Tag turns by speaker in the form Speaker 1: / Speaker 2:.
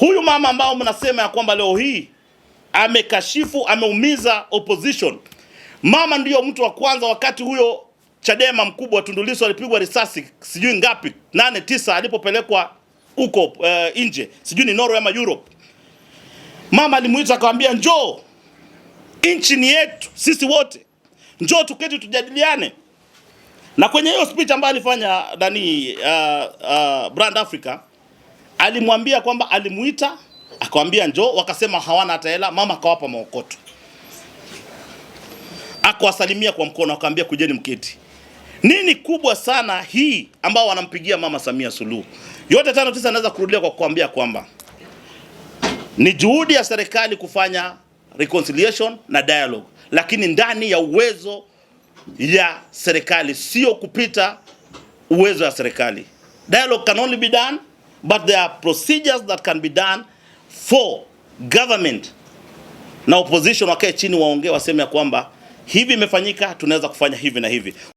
Speaker 1: Huyu mama ambao mnasema ya kwamba leo hii amekashifu, ameumiza opposition. Mama ndiyo mtu wa kwanza wakati huyo Chadema mkubwa Tundu Lissu alipigwa risasi sijui ngapi 8 9 alipopelekwa huko nje, sijui ni Norway ama Europe. Mama alimuita akamwambia, njoo, nchi ni yetu sisi wote, njoo tuketi tujadiliane. Na kwenye hiyo speech ambayo alifanya Brand Africa, alimwambia kwamba alimuita akamwambia njoo, wakasema hawana hata hela, mama akawapa maokoto, akawasalimia kwa mkono, akamwambia kujeni mketi. Nini kubwa sana hii ambao wanampigia Mama Samia Suluhu? Yote 5-9 naweza kurudia kwa kuambia kwamba ni juhudi ya serikali kufanya reconciliation na dialogue, lakini ndani ya uwezo ya serikali, sio kupita uwezo wa serikali. Dialogue can only be done, but there are procedures that can be done for government na opposition wakae chini waongee, waseme kwamba hivi imefanyika, tunaweza kufanya hivi na hivi.